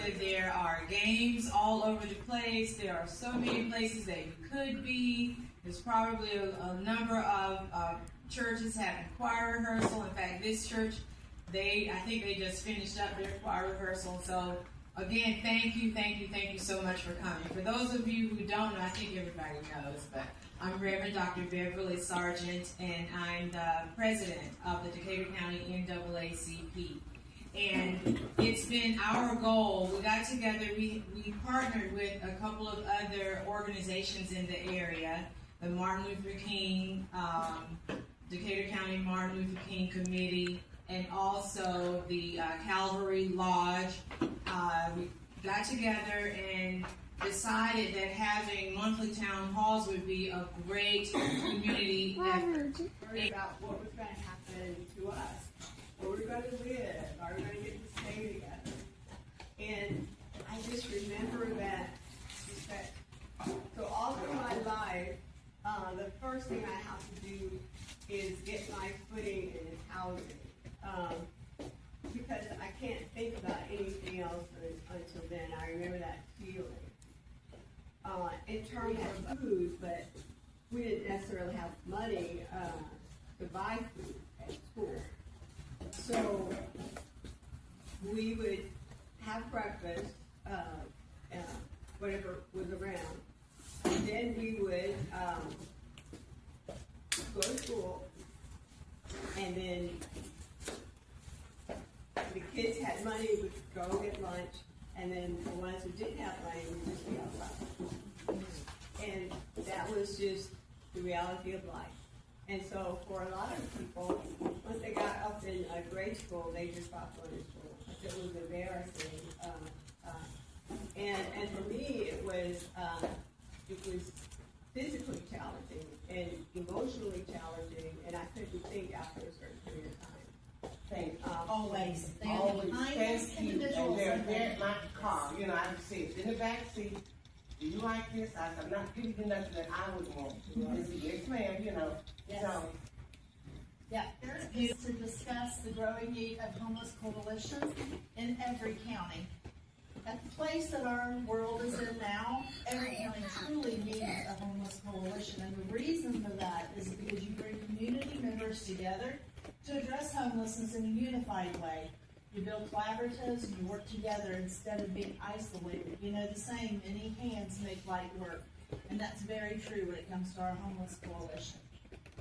that there are games all over the place. There are so many places that you could be. There's probably a number of churches having choir rehearsal. In fact, this church, I think they just finished up their choir rehearsal. So again, thank you so much for coming. For those of you who don't know, I think everybody knows, but I'm Reverend Dr. Beverly Sargent, and I'm the president of the Decatur County NAACP. And it's been our goal. We got together, we partnered with a couple of other organizations in the area, the Martin Luther King, Decatur County Martin Luther King Committee, and also the Calvary Lodge. We got together and decided that having monthly town halls would be a great community effort. About what was going to happen to us, where we're going to live, are we going to get to stay together? And I just remember that. So all through my life, the first thing I have to do is get my footing in housing. Because I can't think about anything else until then. I remember that feeling. In terms of food, but we didn't necessarily have money to buy food at school. So we would have breakfast, whatever was around. And then we would go to school, and then the kids had money, would go get lunch, and then the ones who didn't have money would just be outside. And that was just the reality of life. And so for a lot of people, once they got up in grade school, they just stopped going to school. It was embarrassing. And for me, it was physically challenging and emotionally challenging, and I couldn't think after a certain period of time. Always. Always. Thank you. And they're my car. You know, I would say it's in the back seat. Do you like this? I'm not giving you nothing that I would want. Yes, ma'am, you know. Yes. So. Yeah, is to discuss the growing need of homeless coalitions in every county. At the place that our world is in now, every county truly needs a homeless coalition. And the reason for that is because you bring community members together to address homelessness in a unified way. You build collaboratives and you work together instead of being isolated. You know the saying, many hands make light work. And that's very true when it comes to our homeless coalition.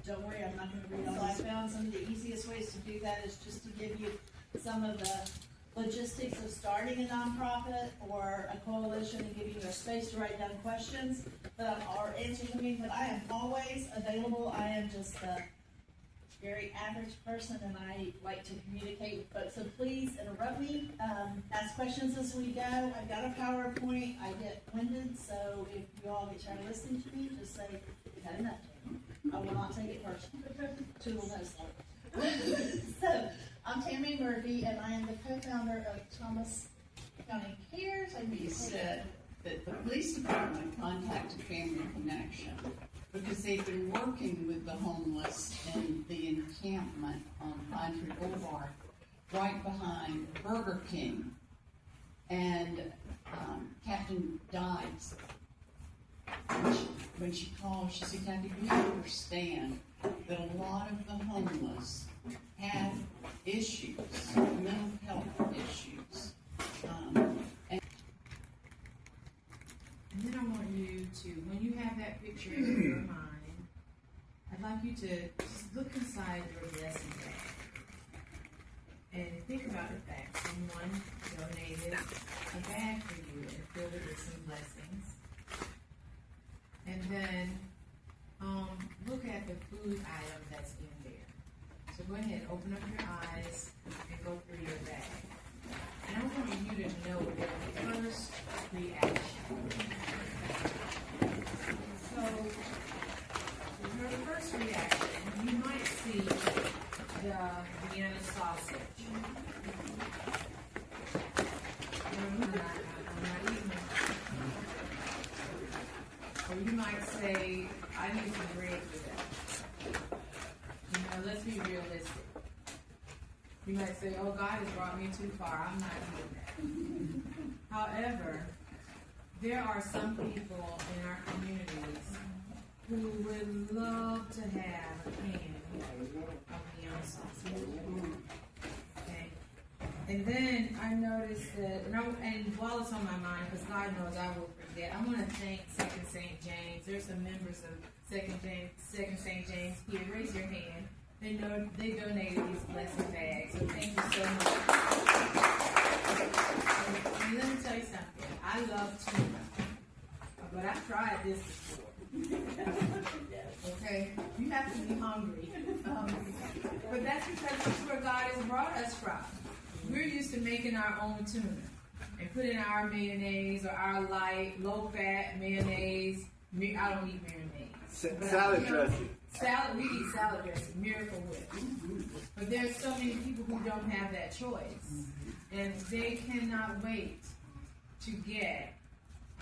Don't worry, I'm not going to read all. I found some of the easiest ways to do that is just to give you some of the logistics of starting a nonprofit or a coalition and giving you a space to write down questions or answer to me. But I am always available. I am just a very average person, and I like to communicate with folks. So please interrupt me, ask questions as we go. I've got a PowerPoint. I get winded, so if you all get tired of listening to me, just say, you've had enough. I will not take it personally. Two will know so. So, I'm Tammy Murphy, and I am the co-founder of Thomas County Cares. He said that the police department contacted Family Connection because they've been working with the homeless in the encampment on Pine Tree Boulevard, right behind Burger King. And Captain Dykes, when she called, she said, "Kathy, we understand that a lot of the homeless have issues, mental health issues." And then I want you to, when you have that picture in your mind, I'd like you to just look inside your blessing bag and think about the fact someone donated a bag for you and filled it with some blessings. And then look at the food item that's in there. So go ahead, open up your eyes and go through your bag. And I want you to know the first reaction. So, for the first reaction, you might see the Vienna sausage. I'm not eating it. Or you might say, I need some bread for that. You know, let's be realistic. You might say, oh, God has brought me too far. I'm not doing that. However, there are some people in our communities who would love to have a can of neon sausage. Okay. And then I noticed that, and while it's on my mind, because God knows I will forget, I want to thank Second St. James. There's some members of Second St. James here. Raise your hand. They donated these blessed bags, so thank you so much. And let me tell you something. I love tuna, but I've tried this before. Okay, you have to be hungry. But that's because that's where God has brought us from. We're used to making our own tuna and putting our mayonnaise or our light, low-fat mayonnaise. I don't eat mayonnaise. Salad dressing. We eat salad dressing, Miracle Whip. But there's so many people who don't have that choice. And they cannot wait to get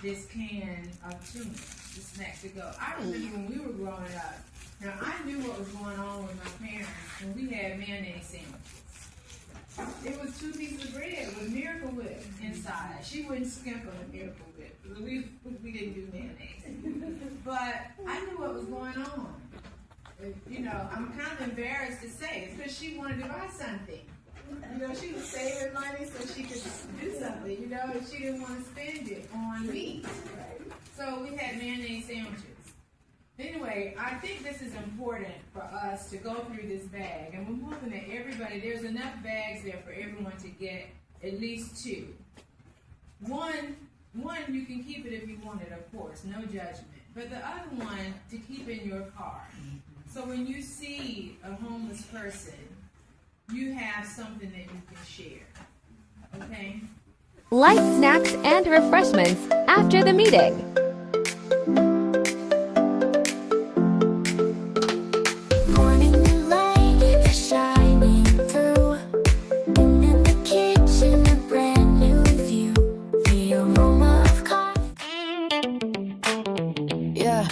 this can of tuna, the snack to go. I remember when we were growing up, now I knew what was going on with my parents when we had mayonnaise sandwiches. It was 2 pieces of bread with Miracle Whip inside. She wouldn't skimp on the Miracle Whip. We didn't do mayonnaise. But I knew what was going on. You know, I'm kind of embarrassed to say it's because she wanted to buy something. You know, she was saving money so she could do something, you know, and she didn't want to spend it on meat. So we had mayonnaise sandwiches. Anyway, I think this is important for us to go through this bag. And we're hoping that everybody, there's enough bags there for everyone to get at least 2. One, you can keep it if you want it, of course, no judgment. But the other one, to keep in your car. So when you see a homeless person, you have something that you can share. Okay? Light snacks and refreshments after the meeting. Morning light shining through, and in the kitchen a brand new view. The aroma of coffee. Yeah.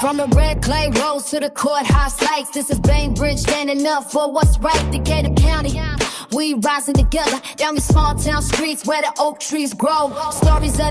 From the red clay roads to the courthouse lights, this is Bainbridge, standing up for what's right, Decatur County. We rising together down these small town streets where the oak trees grow. Stories of